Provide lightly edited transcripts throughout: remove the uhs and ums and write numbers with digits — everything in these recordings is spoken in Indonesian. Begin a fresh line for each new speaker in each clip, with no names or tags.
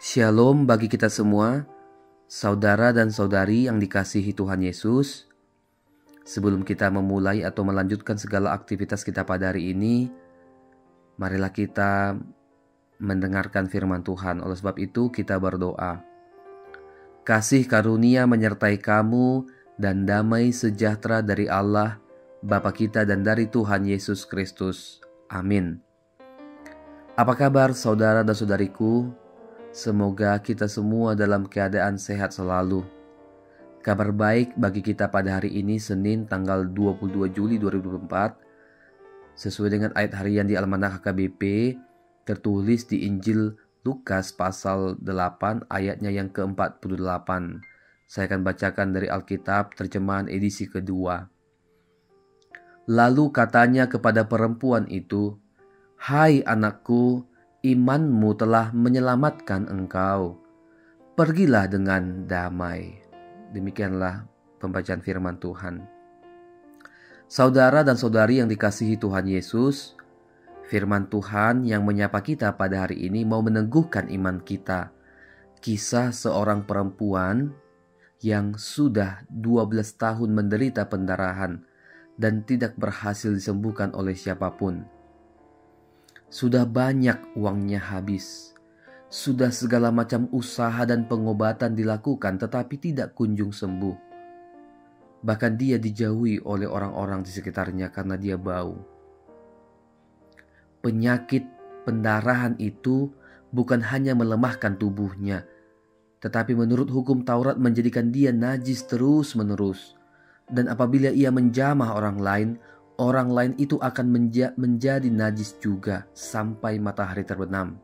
Shalom bagi kita semua, saudara dan saudari yang dikasihi Tuhan Yesus. Sebelum kita memulai atau melanjutkan segala aktivitas kita pada hari ini, marilah kita mendengarkan firman Tuhan. Oleh sebab itu kita berdoa. Kasih karunia menyertai kamu dan damai sejahtera dari Allah, Bapa kita dan dari Tuhan Yesus Kristus. Amin. Apa kabar saudara dan saudariku? Semoga kita semua dalam keadaan sehat selalu. Kabar baik bagi kita pada hari ini Senin tanggal 22 Juli 2024 sesuai dengan ayat harian di Almanak HKBP tertulis di Injil Lukas pasal 8 ayatnya yang ke-48. Saya akan bacakan dari Alkitab terjemahan edisi kedua. Lalu katanya kepada perempuan itu, "Hai anakku, imanmu telah menyelamatkan engkau. Pergilah dengan damai." Demikianlah pembacaan firman Tuhan. Saudara dan saudari yang dikasihi Tuhan Yesus, firman Tuhan yang menyapa kita pada hari ini mau meneguhkan iman kita. Kisah seorang perempuan yang sudah 12 tahun menderita pendarahan dan tidak berhasil disembuhkan oleh siapapun. Sudah banyak uangnya habis. Sudah segala macam usaha dan pengobatan dilakukan tetapi tidak kunjung sembuh. Bahkan dia dijauhi oleh orang-orang di sekitarnya karena dia bau. Penyakit pendarahan itu bukan hanya melemahkan tubuhnya, tetapi menurut hukum Taurat menjadikan dia najis terus-menerus. Dan apabila ia menjamah orang lain itu akan menjadi najis juga sampai matahari terbenam.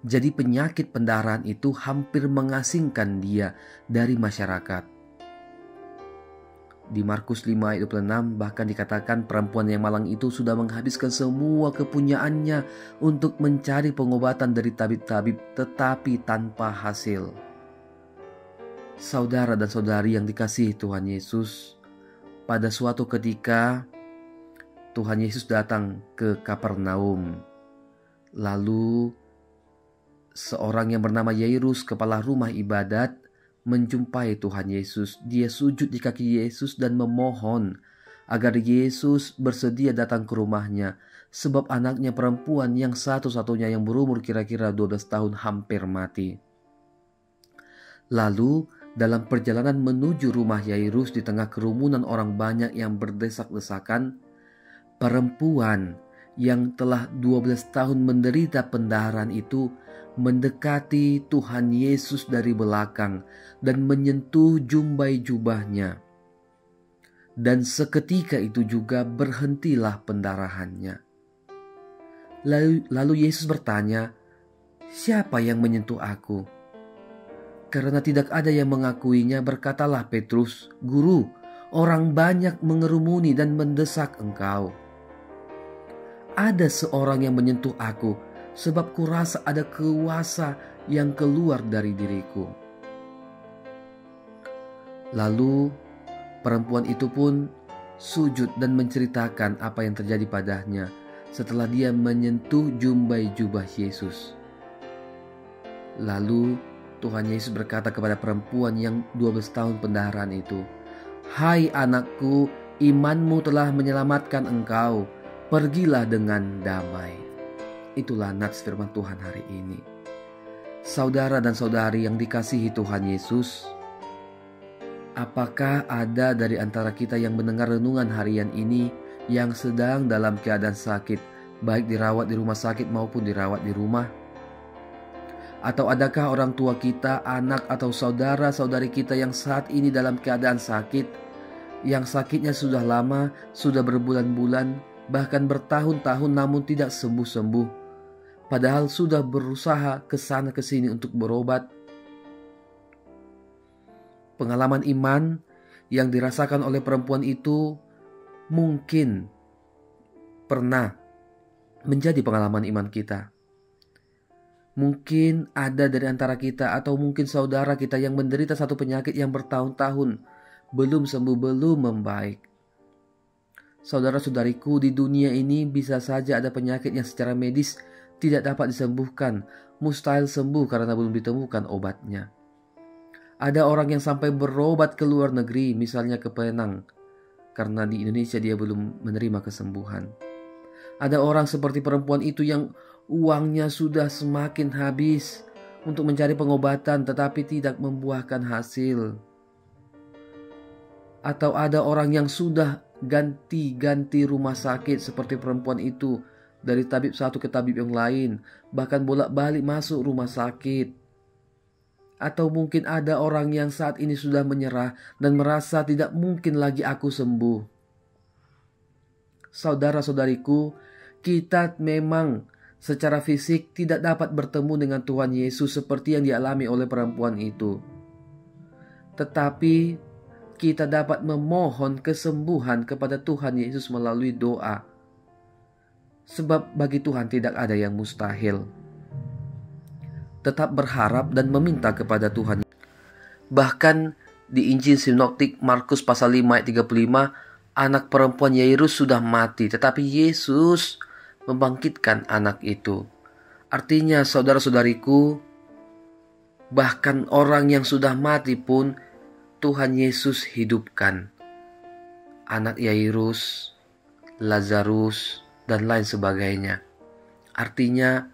Jadi penyakit pendarahan itu hampir mengasingkan dia dari masyarakat. Di Markus 5 ayat 26 bahkan dikatakan perempuan yang malang itu sudah menghabiskan semua kepunyaannya untuk mencari pengobatan dari tabib-tabib tetapi tanpa hasil. Saudara dan saudari yang dikasihi Tuhan Yesus, pada suatu ketika Tuhan Yesus datang ke Kapernaum. Lalu seorang yang bernama Yairus, kepala rumah ibadat, menjumpai Tuhan Yesus. Dia sujud di kaki Yesus dan memohon agar Yesus bersedia datang ke rumahnya, sebab anaknya perempuan yang satu-satunya yang berumur kira-kira 12 tahun hampir mati. Lalu dalam perjalanan menuju rumah Yairus di tengah kerumunan orang banyak yang berdesak-desakan, perempuan yang telah 12 tahun menderita pendarahan itu mendekati Tuhan Yesus dari belakang dan menyentuh jumbai jubahnya. Dan seketika itu juga berhentilah pendarahannya. Lalu Yesus bertanya, "Siapa yang menyentuh aku?" Karena tidak ada yang mengakuinya, berkatalah Petrus, "Guru, orang banyak mengerumuni dan mendesak engkau." "Ada seorang yang menyentuh aku, sebab kurasa ada kuasa yang keluar dari diriku." Lalu perempuan itu pun sujud dan menceritakan apa yang terjadi padanya setelah dia menyentuh jumbai jubah Yesus. Lalu Tuhan Yesus berkata kepada perempuan yang 12 tahun pendarahan itu, "Hai anakku, imanmu telah menyelamatkan engkau. Pergilah dengan damai." Itulah nats firman Tuhan hari ini. Saudara dan saudari yang dikasihi Tuhan Yesus, apakah ada dari antara kita yang mendengar renungan harian ini yang sedang dalam keadaan sakit, baik dirawat di rumah sakit maupun dirawat di rumah? Atau adakah orang tua kita, anak atau saudara-saudari kita yang saat ini dalam keadaan sakit, yang sakitnya sudah lama, sudah berbulan-bulan, bahkan bertahun-tahun namun tidak sembuh-sembuh, padahal sudah berusaha ke sana ke sini untuk berobat? Pengalaman iman yang dirasakan oleh perempuan itu mungkin pernah menjadi pengalaman iman kita. Mungkin ada dari antara kita atau mungkin saudara kita yang menderita satu penyakit yang bertahun-tahun belum sembuh, belum membaik. Saudara-saudariku, di dunia ini bisa saja ada penyakit yang secara medis tidak dapat disembuhkan, mustahil sembuh karena belum ditemukan obatnya. Ada orang yang sampai berobat ke luar negeri, misalnya ke Penang, karena di Indonesia dia belum menerima kesembuhan. Ada orang seperti perempuan itu yang uangnya sudah semakin habis untuk mencari pengobatan tetapi tidak membuahkan hasil. Atau ada orang yang sudah ganti-ganti rumah sakit seperti perempuan itu, dari tabib satu ke tabib yang lain, bahkan bolak-balik masuk rumah sakit. Atau mungkin ada orang yang saat ini sudah menyerah dan merasa tidak mungkin lagi aku sembuh. Saudara-saudariku, kita memang secara fisik tidak dapat bertemu dengan Tuhan Yesus seperti yang dialami oleh perempuan itu. Tetapi kita dapat memohon kesembuhan kepada Tuhan Yesus melalui doa. Sebab bagi Tuhan tidak ada yang mustahil. Tetap berharap dan meminta kepada Tuhan. Bahkan di Injil Sinoptik Markus pasal 5 ayat 35, anak perempuan Yairus sudah mati, tetapi Yesus membangkitkan anak itu. Artinya saudara-saudariku, bahkan orang yang sudah mati pun Tuhan Yesus hidupkan. Anak Yairus, Lazarus, dan lain sebagainya. Artinya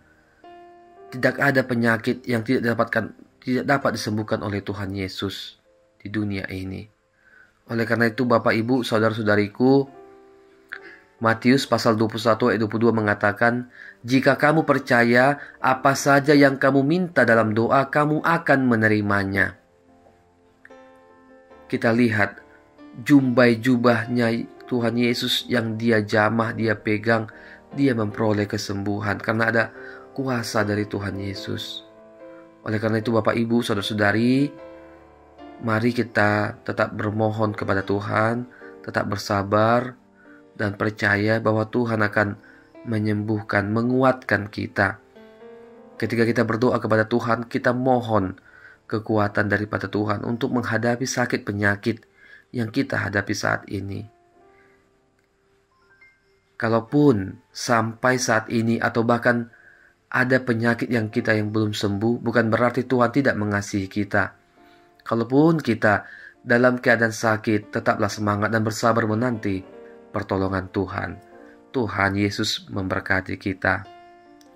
tidak ada penyakit yang tidak dapat disembuhkan oleh Tuhan Yesus di dunia ini. Oleh karena itu Bapak Ibu, saudara-saudariku, Matius pasal 21 ayat 22 mengatakan, jika kamu percaya, apa saja yang kamu minta dalam doa, kamu akan menerimanya. Kita lihat jumbai jubahnya Tuhan Yesus yang dia jamah, dia pegang, dia memperoleh kesembuhan karena ada kuasa dari Tuhan Yesus. Oleh karena itu Bapak Ibu, saudara-saudari, mari kita tetap bermohon kepada Tuhan, tetap bersabar, dan percaya bahwa Tuhan akan menyembuhkan, menguatkan kita. Ketika kita berdoa kepada Tuhan, kita mohon kekuatan daripada Tuhan untuk menghadapi sakit penyakit yang kita hadapi saat ini. Kalaupun sampai saat ini atau bahkan ada penyakit yang belum sembuh, bukan berarti Tuhan tidak mengasihi kita. Kalaupun kita dalam keadaan sakit, tetaplah semangat dan bersabar menanti pertolongan Tuhan. Tuhan Yesus memberkati kita.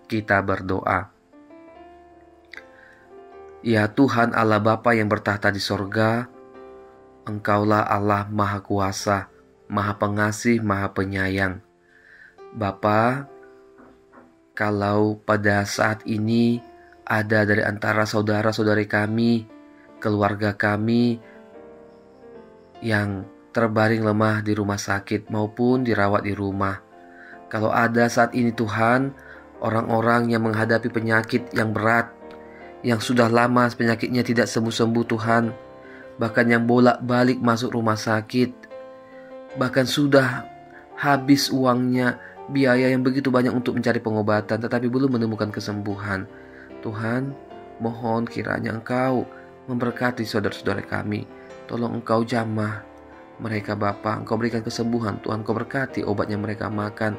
Kita berdoa. Ya Tuhan Allah Bapa yang bertahta di sorga, Engkaulah Allah Maha Kuasa, Maha Pengasih, Maha Penyayang. Bapa, kalau pada saat ini ada dari antara saudara-saudari kami, keluarga kami yang terbaring lemah di rumah sakit maupun dirawat di rumah. Kalau ada saat ini Tuhan, orang-orang yang menghadapi penyakit yang berat, yang sudah lama penyakitnya tidak sembuh-sembuh Tuhan, bahkan yang bolak-balik masuk rumah sakit, bahkan sudah habis uangnya, biaya yang begitu banyak untuk mencari pengobatan tetapi belum menemukan kesembuhan. Tuhan, mohon kiranya Engkau memberkati saudara-saudara kami. Tolong Engkau jamah mereka Bapa, Engkau berikan kesembuhan Tuhan, Engkau berkati obatnya mereka makan,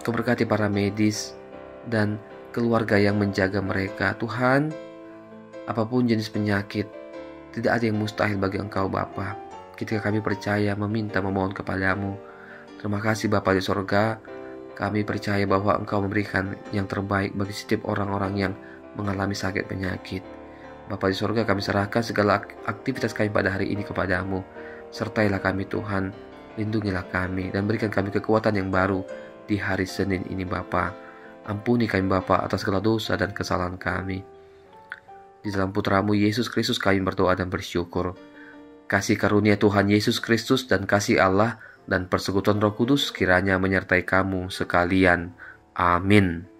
Engkau berkati para medis dan keluarga yang menjaga mereka. Tuhan, apapun jenis penyakit, tidak ada yang mustahil bagi Engkau Bapa. Ketika kami percaya, meminta, memohon kepadamu. Terima kasih Bapa di sorga. Kami percaya bahwa Engkau memberikan yang terbaik bagi setiap orang-orang yang mengalami sakit penyakit. Bapa di sorga, kami serahkan segala aktivitas kami pada hari ini kepadamu. Sertailah kami Tuhan, lindungilah kami, dan berikan kami kekuatan yang baru di hari Senin ini Bapa. Ampuni kami Bapa atas segala dosa dan kesalahan kami. Di dalam Putramu Yesus Kristus kami berdoa dan bersyukur. Kasih karunia Tuhan Yesus Kristus dan kasih Allah dan persekutuan Roh Kudus kiranya menyertai kamu sekalian. Amin.